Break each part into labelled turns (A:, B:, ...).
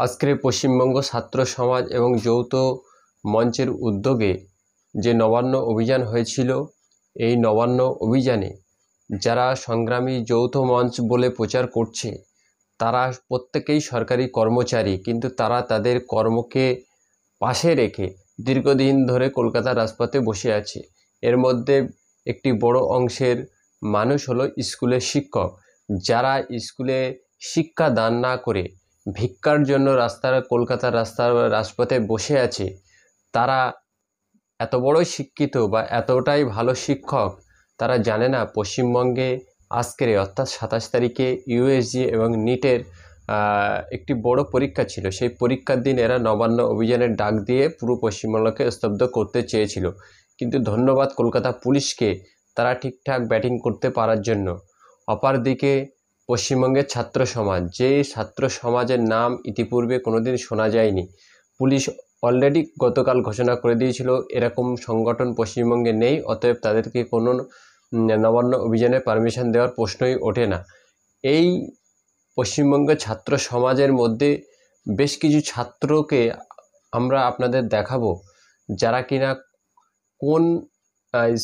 A: আজকের পশ্চিমবঙ্গ ছাত্র সমাজ এবং যৌথ মঞ্চের উদ্যোগে যে নবান্ন অভিযান হয়েছিল, এই নবান্ন অভিযানে যারা সংগ্রামী যৌথ মঞ্চ বলে প্রচার করছে তারা প্রত্যেকেই সরকারি কর্মচারী, কিন্তু তারা তাদের কর্মকে পাশে রেখে দীর্ঘদিন ধরে কলকাতার রাজপথে বসে আছে। এর মধ্যে একটি বড় অংশের মানুষ হলো স্কুলের শিক্ষক, যারা স্কুলে শিক্ষা দান না করে ভিক্ষার জন্য কলকাতার রাজপথে বসে আছে। তারা এত বড় শিক্ষিত বা এতটাই ভালো শিক্ষক, তারা জানে না পশ্চিমবঙ্গে আজকের অর্থাৎ 27 তারিখে ইউএসজি এবং নিটের একটি বড় পরীক্ষা ছিল। সেই পরীক্ষার দিন এরা নবান্ন অভিযানের ডাক দিয়ে পুরো পশ্চিমবঙ্গকে স্তব্ধ করতে চেয়েছিল, কিন্তু ধন্যবাদ কলকাতা পুলিশকে তারা ঠিকঠাক ব্যাটিং করতে পারার জন্য। অপরদিকে পশ্চিমবঙ্গের ছাত্র সমাজ, যে ছাত্র সমাজের নাম ইতিপূর্বে কোনোদিন শোনা যায়নি, পুলিশ অলরেডি গতকাল ঘোষণা করে দিয়েছিল এরকম সংগঠন পশ্চিমবঙ্গে নেই, অতএব তাদেরকে কোনো নবান্ন অভিযানে পারমিশন দেওয়ার প্রশ্নই ওঠে না। এই পশ্চিমবঙ্গের ছাত্র সমাজের মধ্যে বেশ কিছু ছাত্রকে আমরা আপনাদের দেখাবো, যারা কিনা কোন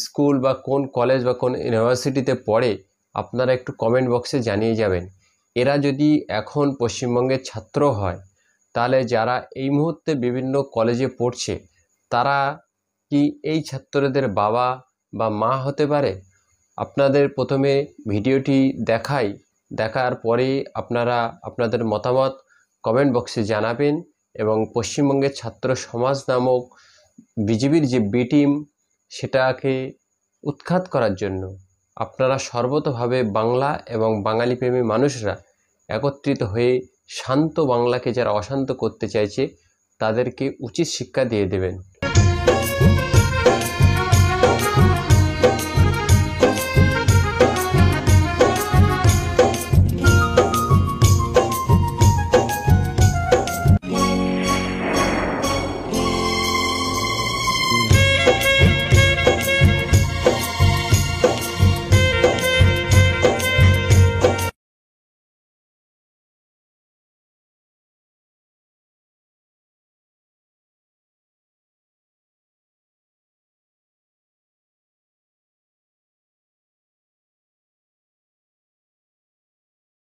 A: স্কুল বা কোন কলেজ বা কোন ইউনিভার্সিটিতে পড়ে আপনারা একটু কমেন্ট বক্সে জানিয়ে যাবেন। এরা যদি এখন পশ্চিমবঙ্গের ছাত্র হয়, তাহলে যারা এই মুহূর্তে বিভিন্ন কলেজে পড়ছে তারা কি এই ছাত্রদের বাবা বা মা হতে পারে? আপনাদের প্রথমে ভিডিওটি দেখার পরে আপনারা আপনাদের মতামত কমেন্ট বক্সে জানাবেন, এবং পশ্চিমবঙ্গের ছাত্র সমাজ নামক বিজেপির যে বি টিম, সেটাকে উৎখাত করার জন্য আপনারা সর্বতোভাবে বাংলা এবং বাঙালিপ্রেমী মানুষরা একত্রিত হয়ে শান্ত বাংলাকে যারা অশান্ত করতে চাইছে তাদেরকে উচিত শিক্ষা দিয়ে দেবেন।